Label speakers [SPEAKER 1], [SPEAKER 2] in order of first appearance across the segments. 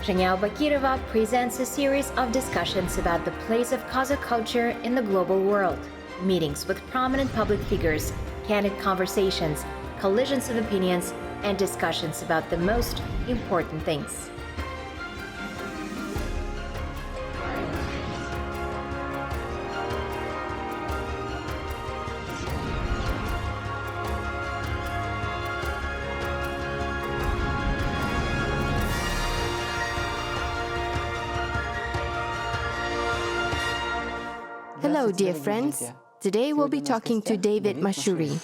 [SPEAKER 1] Zhaniya Aubakirova presents a series of discussions about the place of Qazaq culture in the global world. Meetings with prominent public figures, candid conversations, collisions of opinions, and discussions about the most important things.
[SPEAKER 2] Hello, dear friends. Today we'll be talking to David Mashuri.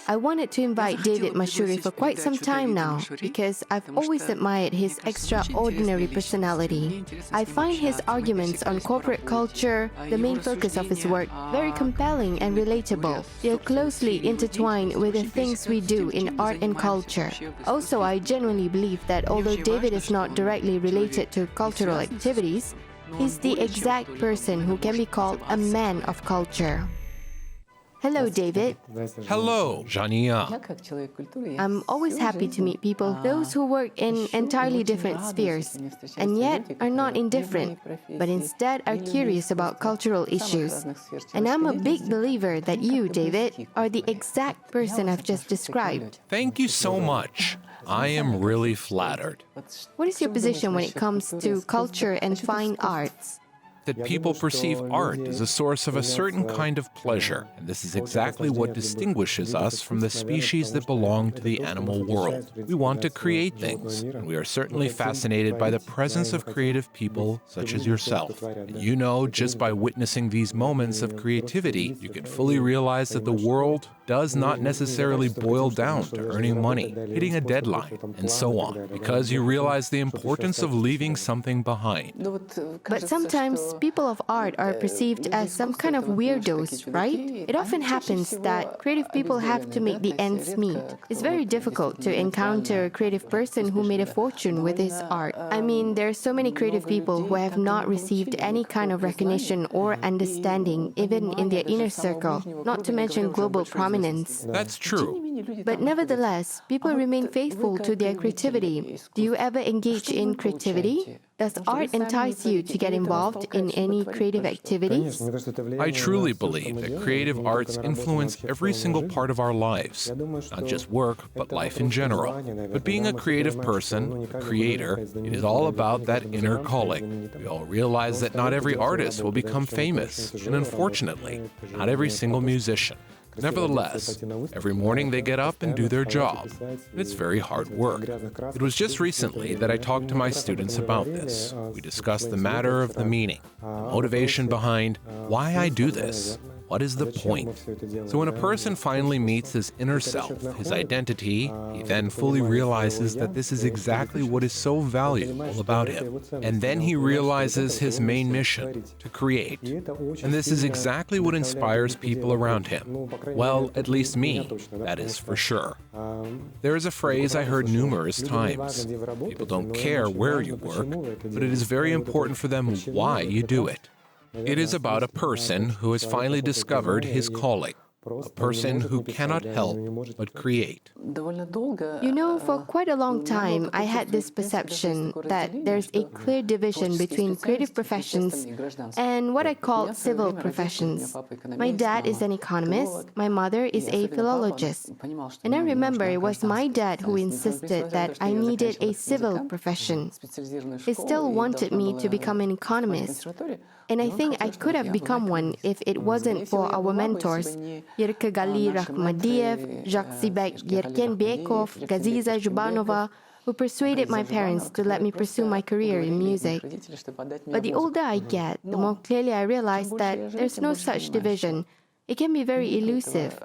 [SPEAKER 2] I wanted to invite David Mashuri for quite some time now because I've always admired his extraordinary personality. I find his arguments on corporate culture, the main focus of his work, very compelling and relatable. They're closely intertwined with the things we do in art and culture. Also, I genuinely believe that although David is not directly related to cultural activities, he's the exact person who can be called a man of culture. Hello, David.
[SPEAKER 3] Hello, Zhaniya.
[SPEAKER 2] I'm always happy to meet people, those who work in entirely different spheres, and yet are not indifferent, but instead are curious about cultural issues. And I'm a big believer that you, David, are the exact person I've just described.
[SPEAKER 3] Thank you so much. I am really flattered.
[SPEAKER 2] What is your position when it comes to culture and fine arts?
[SPEAKER 3] That people perceive art as a source of a certain kind of pleasure, and this is exactly what distinguishes us from the species that belong to the animal world. We want to create things, and we are certainly fascinated by the presence of creative people such as yourself. And you know, just by witnessing these moments of creativity, you can fully realize that the world does not necessarily boil down to earning money, hitting a deadline, and so on, because you realize the importance of leaving something behind.
[SPEAKER 2] But sometimes people of art are perceived as some kind of weirdos, right? It often happens that creative people have to make the ends meet. It's very difficult to encounter a creative person who made a fortune with his art. I mean, there are so many creative people who have not received any kind of recognition or understanding, even in their inner circle, not to mention global prominence.
[SPEAKER 3] That's true.
[SPEAKER 2] But nevertheless, people remain faithful to their creativity. Do you ever engage in creativity? Does art entice you to get involved in any creative activities?
[SPEAKER 3] I truly believe that creative arts influence every single part of our lives, not just work, but life in general. But being a creative person, a creator, it is all about that inner calling. We all realize that not every artist will become famous, and unfortunately, not every single musician. Nevertheless, every morning they get up and do their job. It's very hard work. It was just recently that I talked to my students about this. We discussed the matter of the meaning, the motivation behind why I do this. What is the point? So when a person finally meets his inner self, his identity, he then fully realizes that this is exactly what is so valuable about him. And then he realizes his main mission, to create. And this is exactly what inspires people around him. Well, at least me, that is for sure. There is a phrase I heard numerous times. People don't care where you work, but it is very important for them why you do it. It is about a person who has finally discovered his calling, a person who cannot help but create.
[SPEAKER 2] You know, for quite a long time, I had this perception that there's a clear division between creative professions and what I call civil professions. My dad is an economist, my mother is a philologist. And I remember it was my dad who insisted that I needed a civil profession. He still wanted me to become an economist. And I think I could have become one if it wasn't for our mentors, Yerkegali Rakhmadiev, Jacques Sibek Yerkenbekov, Gaziza Zhubanova, who persuaded my parents to let me pursue my career in music. But the older I get, the more clearly I realize that there's no such division. It can be very elusive,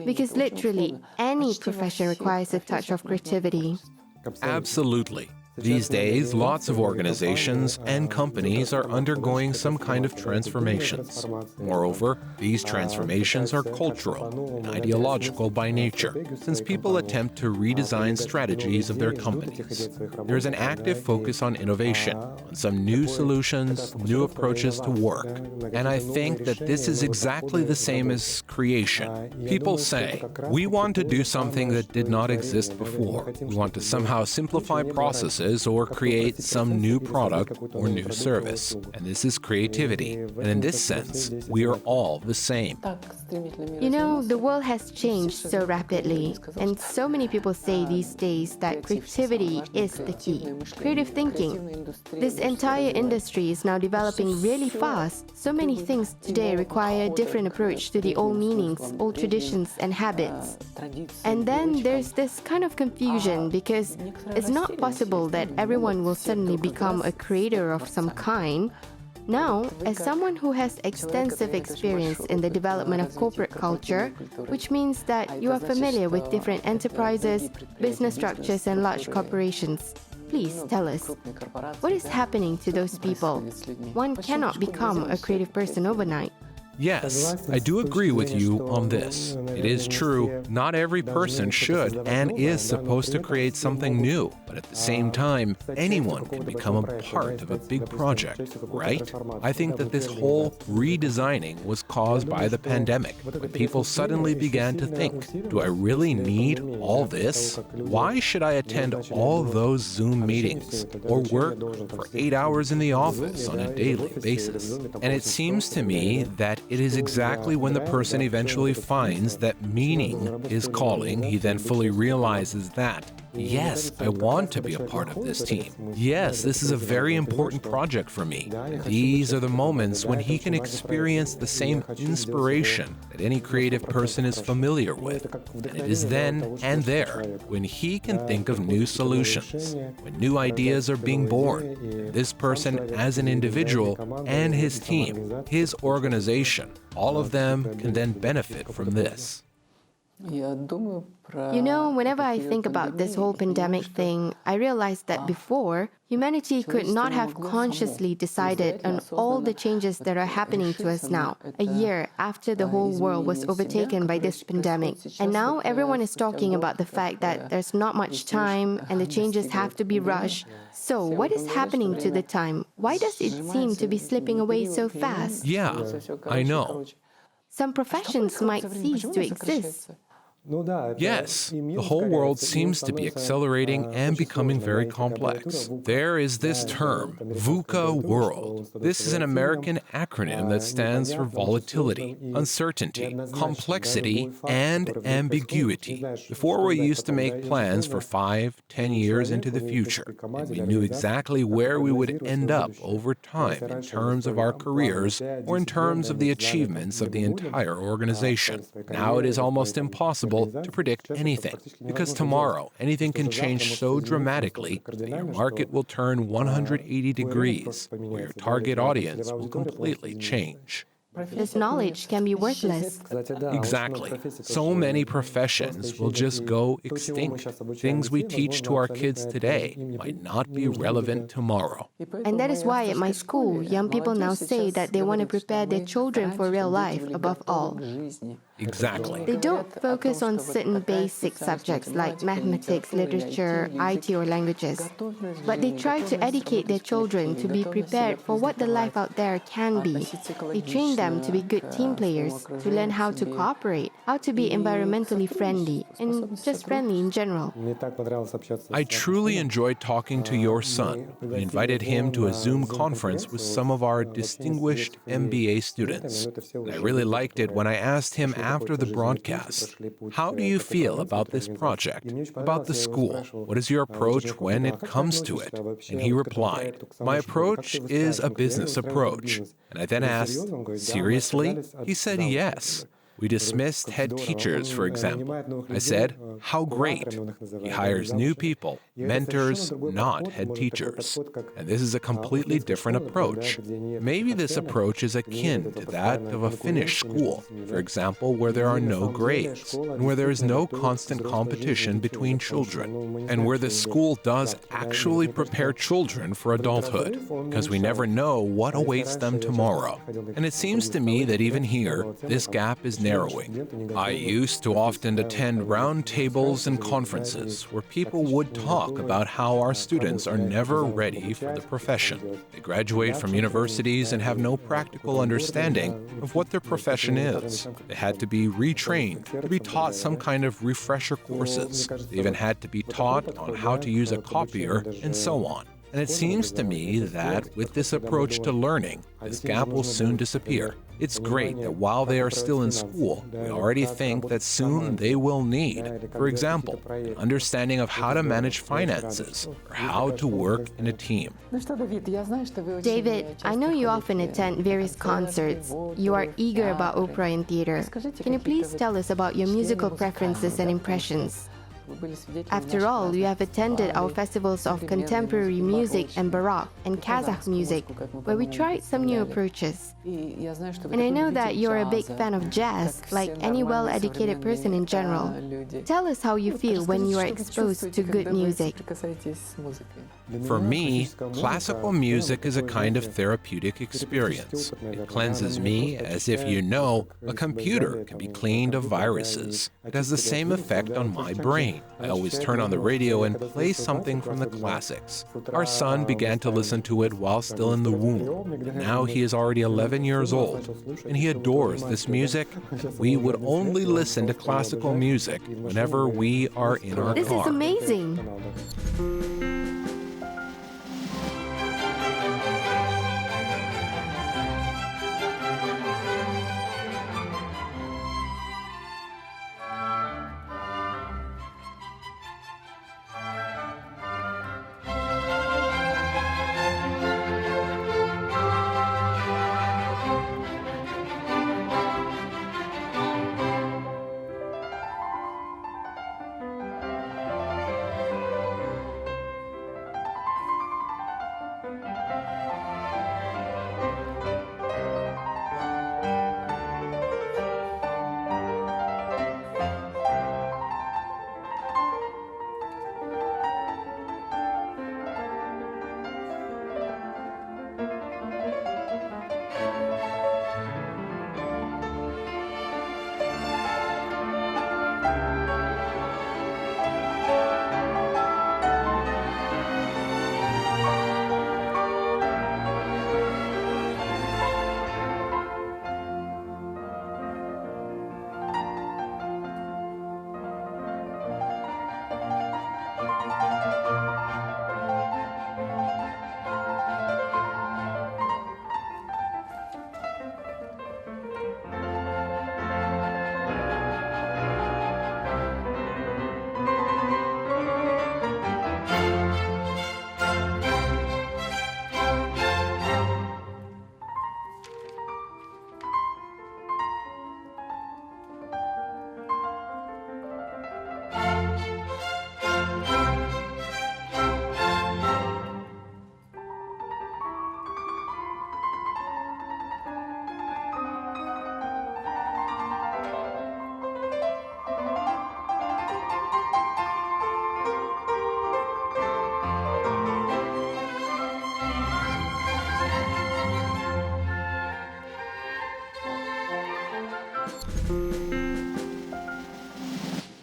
[SPEAKER 2] because literally any profession requires a touch of creativity.
[SPEAKER 3] Absolutely. These days, lots of organizations and companies are undergoing some kind of transformations. Moreover, these transformations are cultural and ideological by nature, since people attempt to redesign strategies of their companies. There is an active focus on innovation, on some new solutions, new approaches to work. And I think that this is exactly the same as creation. People say, we want to do something that did not exist before. We want to somehow simplify processes ideas or create some new product or new service. And this is creativity. And in this sense, we are all the same.
[SPEAKER 2] You know, the world has changed so rapidly, and so many people say these days that creativity is the key. Creative thinking. This entire industry is now developing really fast. So many things today require a different approach to the old meanings, old traditions and habits. And then there's this kind of confusion because it's not possible that everyone will suddenly become a creator of some kind. Now, as someone who has extensive experience in the development of corporate culture, which means that you are familiar with different enterprises, business structures and large corporations, please tell us, what is happening to those people? One cannot become a creative person overnight.
[SPEAKER 3] Yes, I do agree with you on this. It is true, not every person should and is supposed to create something new, but at the same time, anyone can become a part of a big project, right? I think that this whole redesigning was caused by the pandemic, when people suddenly began to think, do I really need all this? Why should I attend all those Zoom meetings or work for 8 hours in the office on a daily basis? And it seems to me that it is exactly when the person eventually finds that meaning is calling, he then fully realizes that, yes, I want to be a part of this team. Yes, this is a very important project for me. And these are the moments when he can experience the same inspiration that any creative person is familiar with. And it is then and there when he can think of new solutions, when new ideas are being born. And this person as an individual and his team, his organization, all of them can then benefit from this.
[SPEAKER 2] You know, whenever I think about this whole pandemic thing, I realize that before, humanity could not have consciously decided on all the changes that are happening to us now, a year after the whole world was overtaken by this pandemic. And now everyone is talking about the fact that there's not much time and the changes have to be rushed. So what is happening to the time? Why does it seem to be slipping away so fast?
[SPEAKER 3] Yeah, I know.
[SPEAKER 2] Some professions might cease to exist.
[SPEAKER 3] Yes, the whole world seems to be accelerating and becoming very complex. There is this term, VUCA world. This is an American acronym that stands for volatility, uncertainty, complexity, and ambiguity. Before, we used to make plans for 5, 10 years into the future, and we knew exactly where we would end up over time in terms of our careers or in terms of the achievements of the entire organization. Now it is almost impossible to predict anything, because tomorrow anything can change so dramatically that your market will turn 180 degrees, or your target audience will completely change.
[SPEAKER 2] This knowledge can be worthless.
[SPEAKER 3] Exactly. So many professions will just go extinct. Things we teach to our kids today might not be relevant tomorrow.
[SPEAKER 2] And that is why at my school, young people now say that they want to prepare their children for real life above all.
[SPEAKER 3] Exactly.
[SPEAKER 2] They don't focus on certain basic subjects like mathematics, literature, IT, or languages. But they try to educate their children to be prepared for what the life out there can be. They train them to be good team players, to learn how to cooperate, how to be environmentally friendly, and just friendly in general.
[SPEAKER 3] I truly enjoyed talking to your son. We invited him to a Zoom conference with some of our distinguished MBA students. And I really liked it when I asked him after the broadcast, how do you feel about this project, about the school? What is your approach when it comes to it? And he replied, my approach is a business approach. And I then asked, seriously? He said yes. We dismissed head teachers, for example. I said, how great. He hires new people, mentors, not head teachers. And this is a completely different approach. Maybe this approach is akin to that of a Finnish school, for example, where there are no grades, and where there is no constant competition between children, and where the school does actually prepare children for adulthood, because we never know what awaits them tomorrow. And it seems to me that even here, this gap is narrowing. I used to often attend round tables and conferences where people would talk about how our students are never ready for the profession. They graduate from universities and have no practical understanding of what their profession is. They had to be retrained, to be taught some kind of refresher courses. They even had to be taught on how to use a copier and so on. And it seems to me that with this approach to learning, this gap will soon disappear. It's great that while they are still in school, we already think that soon they will need, for example, an understanding of how to manage finances or how to work in a team.
[SPEAKER 2] David, I know you often attend various concerts. You are eager about opera and theater. Can you please tell us about your musical preferences and impressions? After all, you have attended our festivals of contemporary music and Baroque and Kazakh music, where we tried some new approaches. And I know that you're a big fan of jazz, like any well-educated person in general. Tell us how you feel when you are exposed to good music.
[SPEAKER 3] For me, classical music is a kind of therapeutic experience. It cleanses me as if you know a computer can be cleaned of viruses. It has the same effect on my brain. I always turn on the radio and play something from the classics. Our son began to listen to it while still in the womb. And now he is already 11 years old, and he adores this music. We would only listen to classical music whenever we are in our car.
[SPEAKER 2] This is amazing.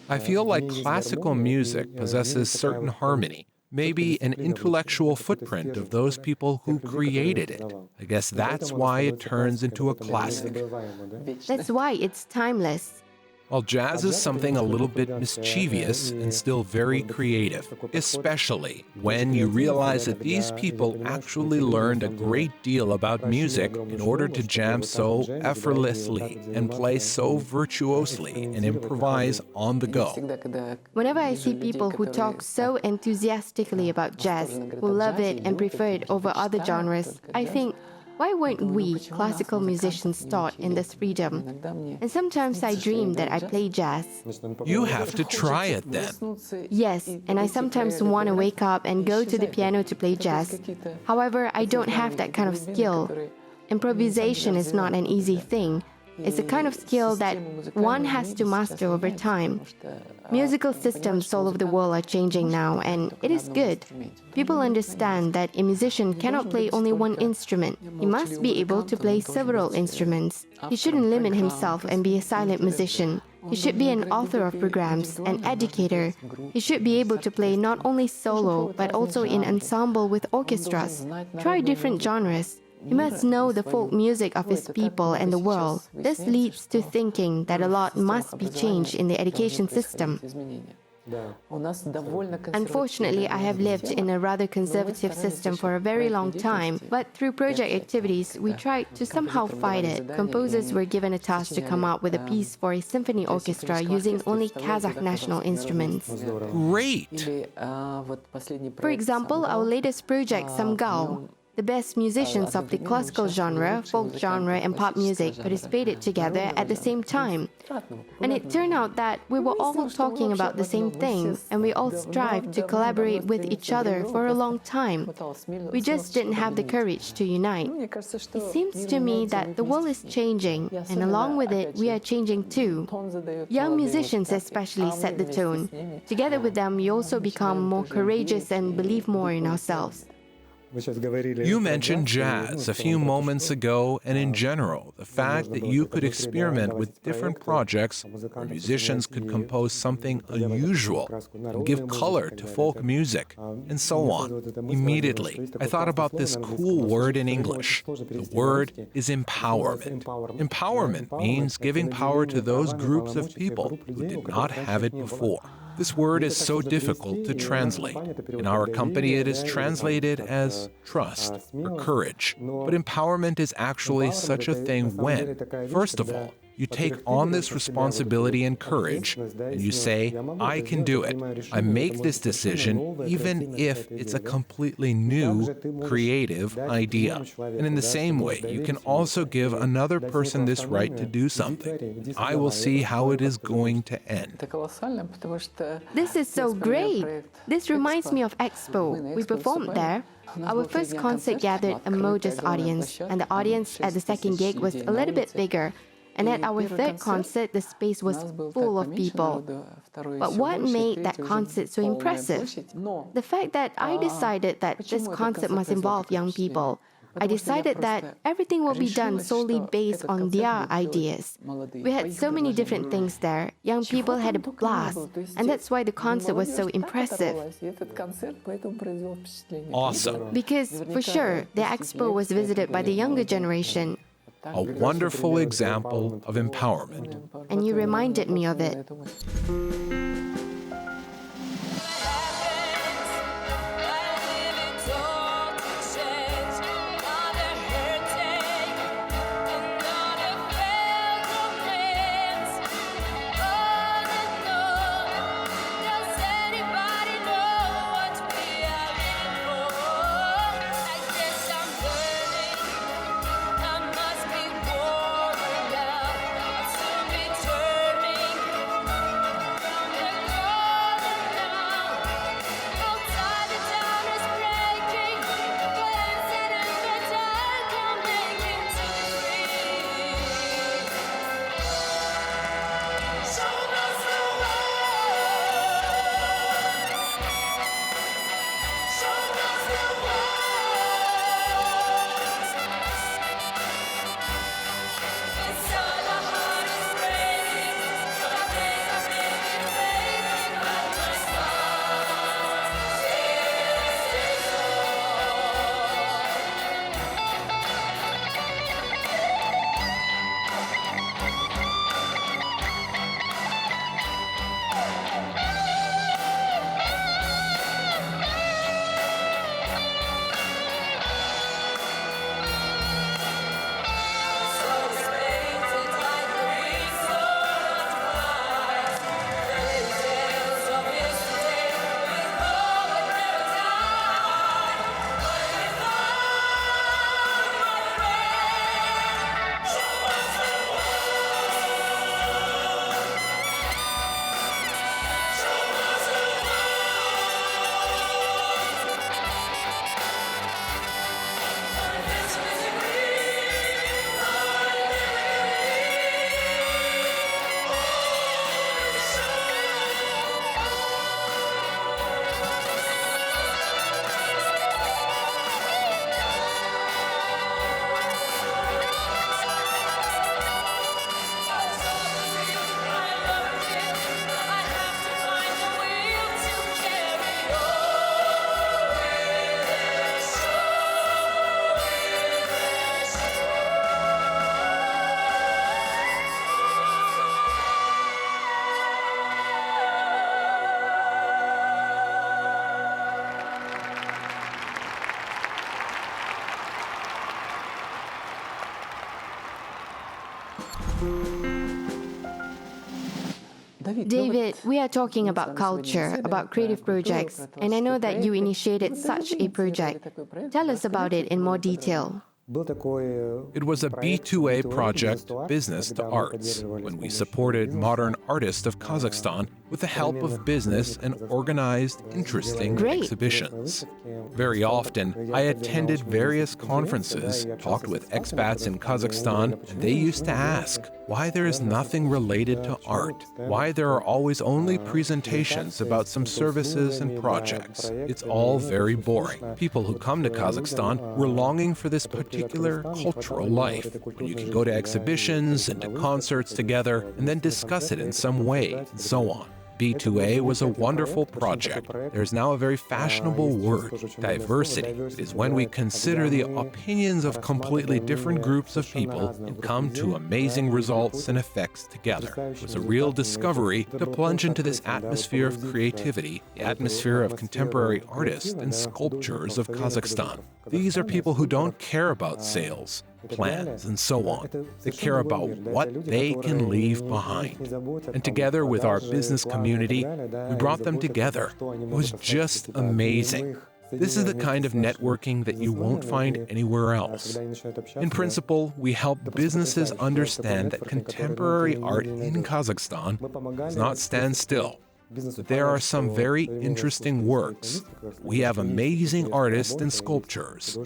[SPEAKER 3] I feel like classical music possesses certain harmony, maybe an intellectual footprint of those people who created it. I guess that's why it turns into a classic.
[SPEAKER 2] That's why it's timeless.
[SPEAKER 3] While jazz is something a little bit mischievous and still very creative, especially when you realize that these people actually learned a great deal about music in order to jam so effortlessly and play so virtuosely and improvise on the go.
[SPEAKER 2] Whenever I see people who talk so enthusiastically about jazz, who love it and prefer it over other genres, I think, why weren't we, classical musicians, taught in this freedom? And sometimes I dream that I play jazz.
[SPEAKER 3] You have to try it then.
[SPEAKER 2] Yes, and I sometimes want to wake up and go to the piano to play jazz. However, I don't have that kind of skill. Improvisation is not an easy thing. It's a kind of skill that one has to master over time. Musical systems all over the world are changing now, and it is good. People understand that a musician cannot play only one instrument. He must be able to play several instruments. He shouldn't limit himself and be a silent musician. He should be an author of programs, an educator. He should be able to play not only solo, but also in ensemble with orchestras. Try different genres. He must know the folk music of his people and the world. This leads to thinking that a lot must be changed in the education system. Unfortunately, I have lived in a rather conservative system for a very long time, but through project activities, we tried to somehow fight it. Composers were given a task to come up with a piece for a symphony orchestra using only Kazakh national instruments.
[SPEAKER 3] Great!
[SPEAKER 2] For example, our latest project, Samgao. The best musicians of the classical genre, folk genre, and pop music participated together at the same time. And it turned out that we were all talking about the same thing, and we all strived to collaborate with each other for a long time. We just didn't have the courage to unite. It seems to me that the world is changing, and along with it, we are changing too. Young musicians especially set the tone. Together with them, we also become more courageous and believe more in ourselves.
[SPEAKER 3] You mentioned jazz a few moments ago, and in general, the fact that you could experiment with different projects where musicians could compose something unusual and give color to folk music, and so on. Immediately, I thought about this cool word in English. The word is empowerment. Empowerment means giving power to those groups of people who did not have it before. This word is so difficult to translate. In our company, it is translated as trust or courage. But empowerment is actually such a thing when, first of all, you take on this responsibility and courage, and you say, I can do it. I make this decision, even if it's a completely new, creative idea. And in the same way, you can also give another person this right to do something. I will see how it is going to end.
[SPEAKER 2] This is so great. This reminds me of Expo. We performed there. Our first concert gathered a modest audience, and the audience at the second gig was a little bit bigger. And at our third concert, the space was full of people. But what made that concert so impressive? The fact that I decided that this concert must involve young people. I decided that everything will be done solely based on their ideas. We had so many different things there. Young people had a blast, and that's why the concert was so impressive.
[SPEAKER 3] Awesome.
[SPEAKER 2] Because, for sure, the Expo was visited by the younger generation.
[SPEAKER 3] A wonderful example of empowerment.
[SPEAKER 2] And you reminded me of it. David, we are talking about culture, about creative projects, and I know that you initiated such a project. Tell us about it in more detail.
[SPEAKER 3] It was a B2A project, Business to Arts, when we supported modern artists of Kazakhstan with the help of business and organized interesting exhibitions. Very often, I attended various conferences, talked with expats in Kazakhstan, and they used to ask why there is nothing related to art, why there are always only presentations about some services and projects. It's all very boring. People who come to Kazakhstan were longing for this particular cultural life, when you can go to exhibitions and to concerts together and then discuss it in some way, and so on. B2A was a wonderful project. There's now a very fashionable word, diversity. It is when we consider the opinions of completely different groups of people and come to amazing results and effects together. It was a real discovery to plunge into this atmosphere of creativity, the atmosphere of contemporary artists and sculptors of Kazakhstan. These are people who don't care about sales, plans, and so on. They care about what they can leave behind. And together with our business community, we brought them together. It was just amazing. This is the kind of networking that you won't find anywhere else. In principle, we help businesses understand that contemporary art in Kazakhstan does not stand still. But there are some very interesting works. We have amazing artists and sculptors.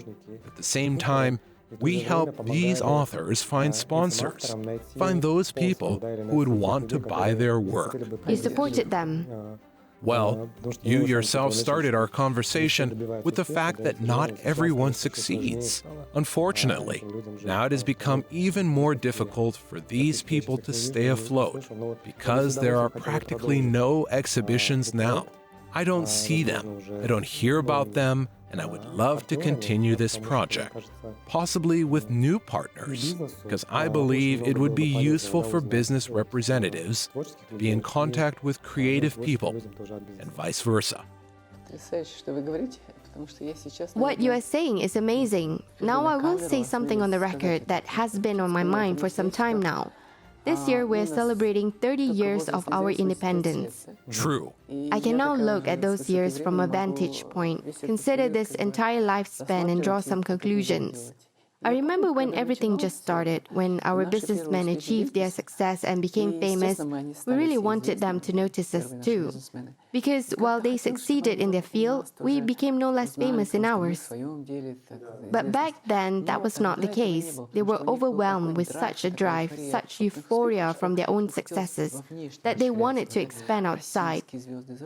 [SPEAKER 3] At the same time, we help these authors find sponsors, find those people who would want to buy their work.
[SPEAKER 2] You supported them.
[SPEAKER 3] Well, you yourself started our conversation with the fact that not everyone succeeds. Unfortunately, now it has become even more difficult for these people to stay afloat because there are practically no exhibitions now. I don't see them, I don't hear about them, and I would love to continue this project, possibly with new partners, because I believe it would be useful for business representatives to be in contact with creative people, and vice versa.
[SPEAKER 2] What you are saying is amazing. Now I will say something on the record that has been on my mind for some time now. This year we're celebrating 30 years of our independence.
[SPEAKER 3] True.
[SPEAKER 2] I can now look at those years from a vantage point, consider this entire lifespan and draw some conclusions. I remember when everything just started, when our businessmen achieved their success and became famous, we really wanted them to notice us too. Because while they succeeded in their field, we became no less famous in ours. But back then, that was not the case. They were overwhelmed with such a drive, such euphoria from their own successes, that they wanted to expand outside.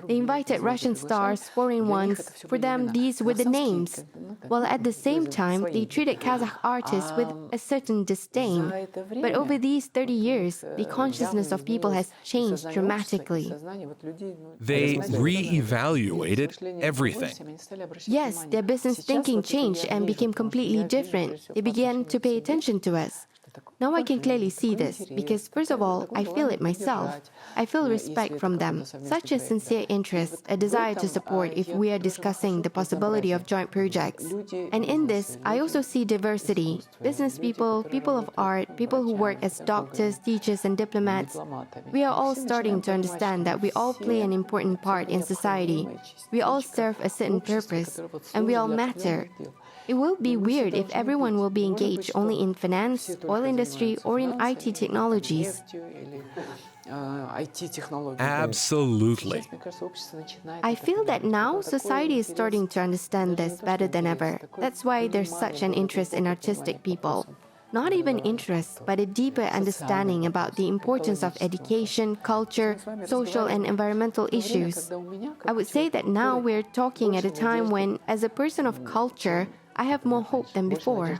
[SPEAKER 2] They invited Russian stars, foreign ones. For them, these were the names. While at the same time, they treated Kazakh artists with a certain disdain. But over these 30 years, the consciousness of people has changed dramatically.
[SPEAKER 3] They re-evaluated everything.
[SPEAKER 2] Yes, their business thinking changed and became completely different. They began to pay attention to us. Now I can clearly see this, because first of all, I feel it myself. I feel respect from them, such a sincere interest, a desire to support if we are discussing the possibility of joint projects. And in this, I also see diversity. Business people, people of art, people who work as doctors, teachers, and diplomats. We are all starting to understand that we all play an important part in society. We all serve a certain purpose, and we all matter. It will be weird if everyone will be engaged only in finance, oil industry, or in IT technologies.
[SPEAKER 3] Absolutely.
[SPEAKER 2] I feel that now society is starting to understand this better than ever. That's why there's such an interest in artistic people. Not even interest, but a deeper understanding about the importance of education, culture, social and environmental issues. I would say that now we're talking at a time when, as a person of culture, I have more hope than before.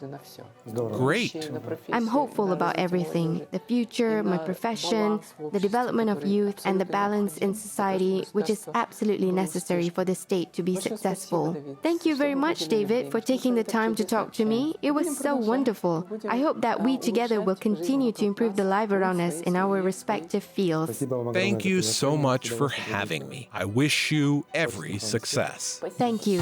[SPEAKER 3] Great.
[SPEAKER 2] I'm hopeful about everything, the future, my profession, the development of youth, and the balance in society, which is absolutely necessary for the state to be successful. Thank you very much, David, for taking the time to talk to me. It was so wonderful. I hope that we together will continue to improve the life around us in our respective fields.
[SPEAKER 3] Thank you so much for having me. I wish you every success.
[SPEAKER 2] Thank you.